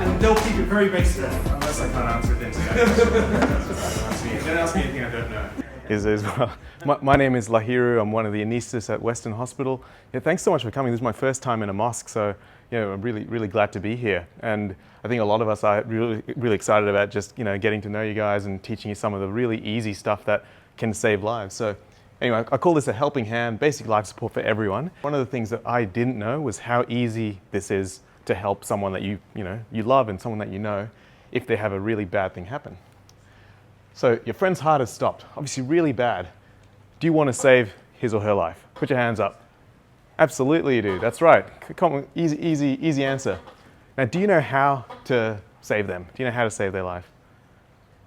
And they'll keep it very basic, unless I can't answer it then today. Don't ask me anything I don't know. Well. My name is Lahiru. I'm one of the anaesthetists at Western Hospital. Yeah, thanks so much for coming. This is my first time in a mosque, so I'm really glad to be here. And I think a lot of us are really excited about just getting to know you guys and teaching you some of the really easy stuff that can save lives. So anyway, I call this a helping hand, basic life support for everyone. One of the things that I didn't know was how easy this is to help someone that you love and someone that you know if they have a really bad thing happen. So your friend's heart has stopped, obviously really bad. Do you want to save his or her life? Put your hands up. Absolutely you do, that's right. Easy answer. Now, do you know how to save them? Do you know how to save their life?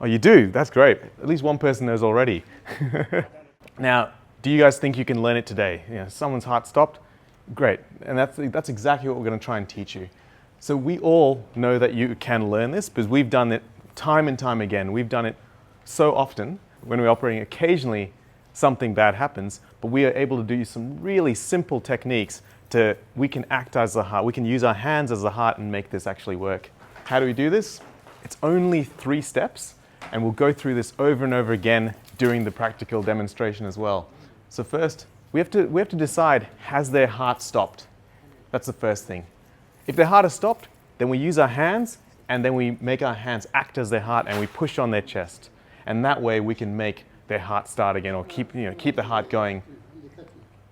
Oh, you do, that's great. At least one person knows already. Now, do you guys think you can learn it today? Someone's heart stopped? Great, and that's exactly what we're going to try and teach you. So we all know that you can learn this because we've done it time and time again. We've done it so often when we're operating. Occasionally something bad happens, but we are able to do some really simple techniques we can act as the heart. We can use our hands as the heart and make this actually work. How do we do this? It's only 3 steps, and we'll go through this over and over again during the practical demonstration as well. So first, we have to decide, has their heart stopped? That's the first thing. If their heart has stopped, then we use our hands, and then we make our hands act as their heart, and we push on their chest. And that way we can make their heart start again, or keep the heart going.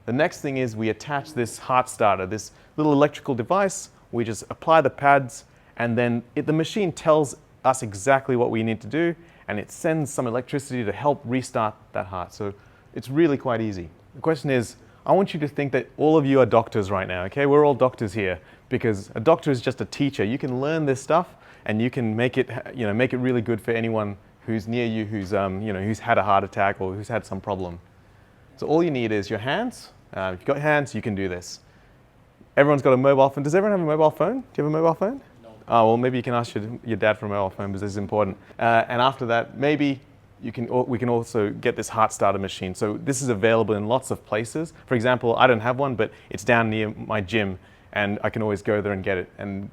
The next thing is we attach this heart starter, this little electrical device. We just apply the pads, and then the machine tells us exactly what we need to do, and it sends some electricity to help restart that heart. So it's really quite easy. The question is, I want you to think that all of you are doctors right now, okay? We're all doctors here, because a doctor is just a teacher. You can learn this stuff, and you can make it really good for anyone who's near you, who's had a heart attack or who's had some problem. So all you need is your hands. If you've got hands, you can do this. Everyone's got a mobile phone. Does everyone have a mobile phone? Do you have a mobile phone? No. Oh, well, maybe you can ask your dad for a mobile phone because this is important. And after that, maybe we can also get this heart starter machine. So this is available in lots of places. For example, I don't have one, but it's down near my gym, and I can always go there and get it. And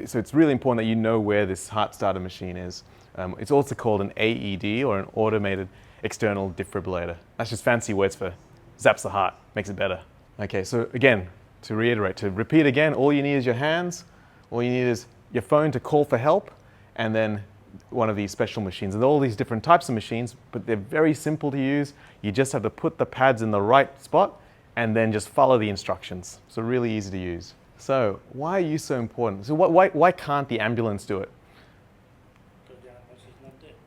so it's really important that you know where this heart starter machine is. It's also called an AED, or an automated external defibrillator. That's just fancy words for zaps the heart, makes it better. Okay, so again, to repeat again, all you need is your hands, all you need is your phone to call for help, and then one of these special machines. And all these different types of machines, but they're very simple to use. You just have to put the pads in the right spot and then just follow the instructions. So really easy to use. So why are you so important? So why can't the ambulance do it?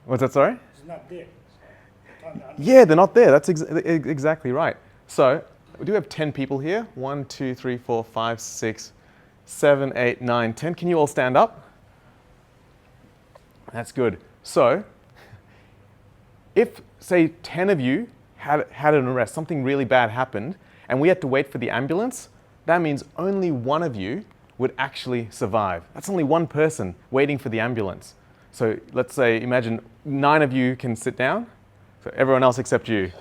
What's that, sorry? It's not there. Yeah, they're not there. That's exactly right. So we do have 10 people here. 1, 2, 3, 4, 5, 6, 7, 8, 9, 10. Can you all stand up? That's good. So if, say, 10 of you had an arrest, something really bad happened, and we had to wait for the ambulance, that means only one of you would actually survive. That's only one person waiting for the ambulance. So let's say, imagine 9 of you can sit down, so everyone else except you.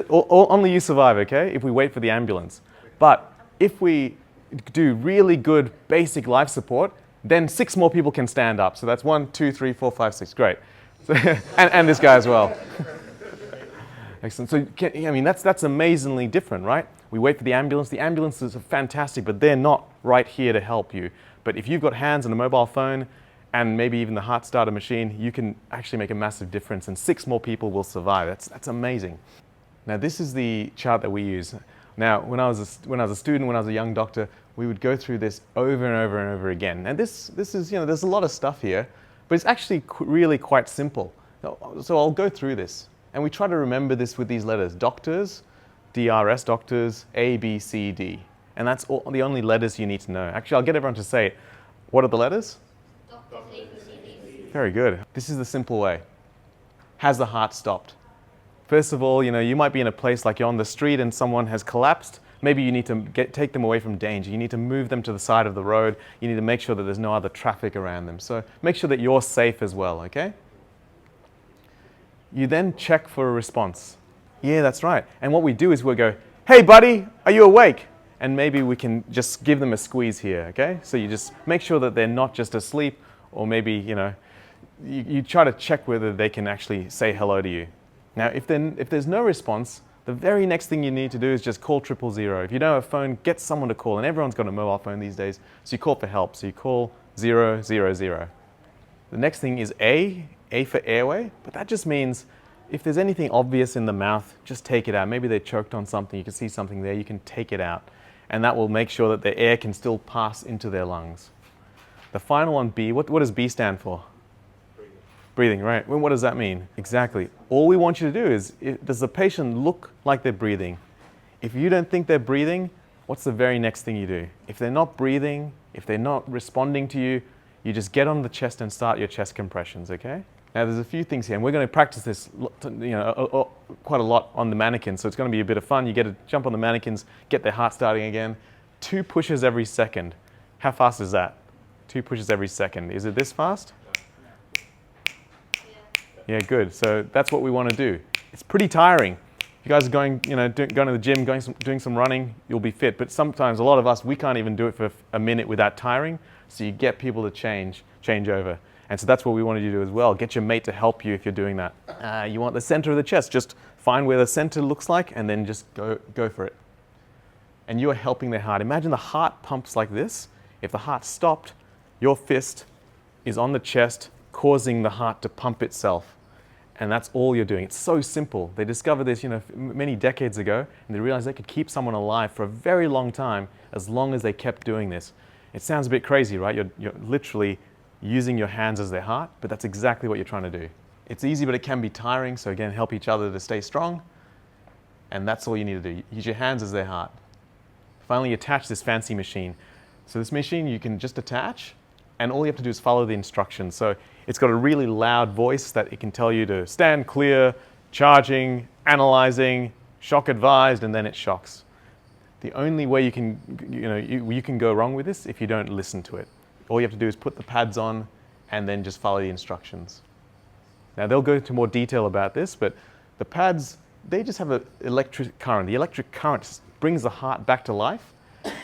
Only you survive, okay, if we wait for the ambulance. But if we do really good basic life support, then 6 more people can stand up. So that's 1, 2, 3, 4, 5, 6, great. So, and this guy as well. Excellent. So, that's amazingly different, right? We wait for the ambulance. The ambulances are fantastic, but they're not right here to help you. But if you've got hands and a mobile phone and maybe even the heart starter machine, you can actually make a massive difference, and 6 more people will survive. That's amazing. Now, this is the chart that we use. Now, when I was a student, when I was a young doctor, we would go through this over and over and over again. And this is, there's a lot of stuff here, but it's actually really quite simple. So I'll go through this. And we try to remember this with these letters: doctors, DRS, doctors, A, B, C, D. And that's the only letters you need to know. Actually, I'll get everyone to say it. What are the letters? Doctors, A, B, C, D. Very good. This is the simple way. Has the heart stopped? First of all, you might be in a place like you're on the street and someone has collapsed. Maybe you need to take them away from danger. You need to move them to the side of the road. You need to make sure that there's no other traffic around them. So make sure that you're safe as well, okay? You then check for a response. Yeah, that's right. And what we do is we'll go, "Hey buddy, are you awake?" and maybe we can just give them a squeeze here, okay? So you just make sure that they're not just asleep, or maybe, you try to check whether they can actually say hello to you. Now, if there's no response, the very next thing you need to do is just call 000. If you don't have a phone, get someone to call, and everyone's got a mobile phone these days, so you call for help. So you call 000. The next thing is A for airway, but that just means if there's anything obvious in the mouth, just take it out. Maybe they choked on something, you can see something there, you can take it out. And that will make sure that the air can still pass into their lungs. The final one, B, what does B stand for? Breathing, right. Well, what does that mean? Exactly. All we want you to do is, does the patient look like they're breathing? If you don't think they're breathing, what's the very next thing you do? If they're not breathing, if they're not responding to you, you just get on the chest and start your chest compressions, okay? Now there's a few things here, and we're going to practice this quite a lot on the mannequins, so it's going to be a bit of fun. You get to jump on the mannequins, get their heart starting again. 2 pushes every second. How fast is that? 2 pushes every second. Is it this fast? Yeah, good. So that's what we want to do. It's pretty tiring. If you guys are going to the gym, doing some running, you'll be fit. But sometimes, a lot of us, we can't even do it for a minute without tiring. So you get people to change over. And so that's what we want you to do as well. Get your mate to help you if you're doing that. You want the center of the chest. Just find where the center looks like and then just go for it. And you're helping their heart. Imagine the heart pumps like this. If the heart stopped, your fist is on the chest, causing the heart to pump itself. And that's all you're doing. It's so simple. They discovered this, many decades ago, and they realized they could keep someone alive for a very long time as long as they kept doing this. It sounds a bit crazy, right? You're literally using your hands as their heart, but that's exactly what you're trying to do. It's easy, but it can be tiring. So again, help each other to stay strong. And that's all you need to do. Use your hands as their heart. Finally, attach this fancy machine. So this machine you can just attach, and all you have to do is follow the instructions. So it's got a really loud voice that it can tell you to stand clear, charging, analyzing, shock advised, and then it shocks. The only way you can go wrong with this if you don't listen to it. All you have to do is put the pads on and then just follow the instructions. Now they'll go into more detail about this, but the pads, they just have an electric current. The electric current brings the heart back to life,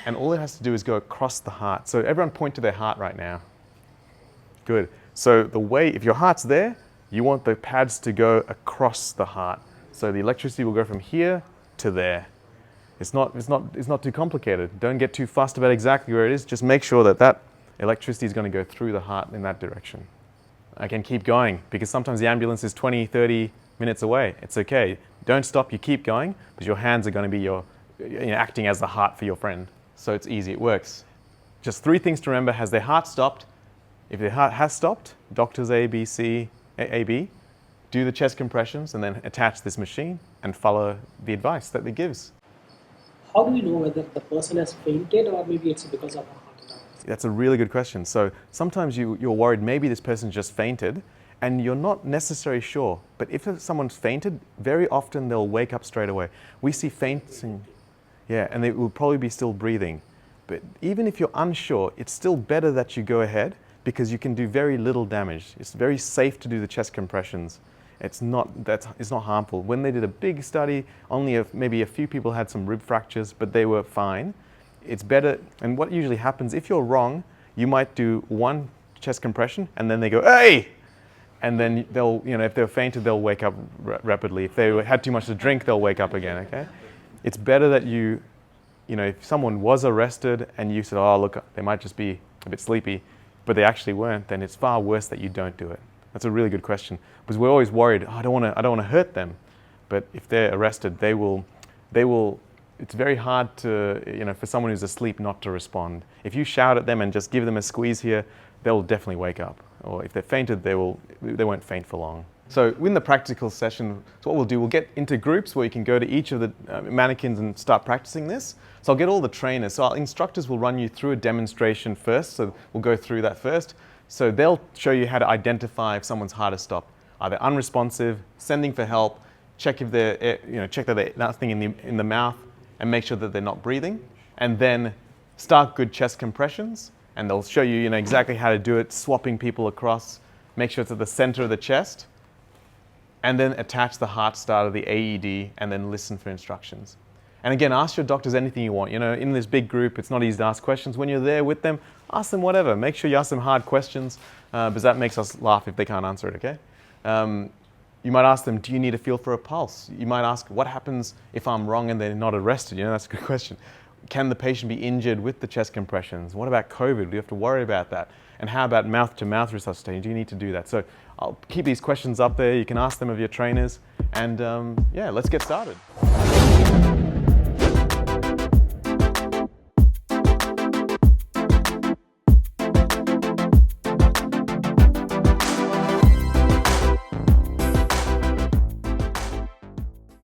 and all it has to do is go across the heart. So everyone point to their heart right now. Good. So the way, if your heart's there, you want the pads to go across the heart. So the electricity will go from here to there. It's not too complicated. Don't get too fussed about exactly where it is. Just make sure that electricity is going to go through the heart in that direction. I can keep going because sometimes the ambulance is 20, 30 minutes away. It's okay. Don't stop. You keep going because your hands are going to be acting as the heart for your friend. So it's easy. It works. Just 3 things to remember. Has their heart stopped? If their heart has stopped, doctors A, B, do the chest compressions and then attach this machine and follow the advice that it gives. How do we know whether the person has fainted or maybe it's because of a heart attack? That's a really good question. So sometimes you're worried maybe this person just fainted and you're not necessarily sure. But if someone's fainted, very often they'll wake up straight away. We see fainting, and they will probably be still breathing. But even if you're unsure, it's still better that you go ahead because you can do very little damage. It's very safe to do the chest compressions. It's not harmful. When they did a big study, only maybe a few people had some rib fractures, but they were fine. It's better, and what usually happens, if you're wrong, you might do 1 chest compression, and then they go, hey! And then they'll, if they're fainted, they'll wake up rapidly. If they had too much to drink, they'll wake up again, okay? It's better that if someone was arrested and you said, oh, look, they might just be a bit sleepy, but they actually weren't, then it's far worse that you don't do it. That's a really good question because we're always worried, I don't want to hurt them. But if they're arrested, they will, it's very hard to, for someone who's asleep not to respond. If you shout at them and just give them a squeeze here, they'll definitely wake up. Or if they're fainted, they won't faint for long. So in the practical session, so what we'll do, we'll get into groups where you can go to each of the mannequins and start practicing this. So I'll get all the trainers. So our instructors will run you through a demonstration first. So we'll go through that first. So they'll show you how to identify if someone's heart has stopped. Are they unresponsive, sending for help, check if they're, check that there's nothing in the mouth and make sure that they're not breathing. And then start good chest compressions. And they'll show you, exactly how to do it, swapping people across, make sure it's at the center of the chest. And then attach the heart starter, the AED, and then listen for instructions. And again, ask your doctors anything you want. You know, in this big group, it's not easy to ask questions. When you're there with them, ask them whatever. Make sure you ask them hard questions, because that makes us laugh if they can't answer it, okay? You might ask them, do you need a feel for a pulse? You might ask, what happens if I'm wrong and they're not arrested? You know, that's a good question. Can the patient be injured with the chest compressions? What about COVID? Do you have to worry about that? And how about mouth-to-mouth resuscitation? Do you need to do that? So I'll keep these questions up there. You can ask them of your trainers. And yeah, let's get started.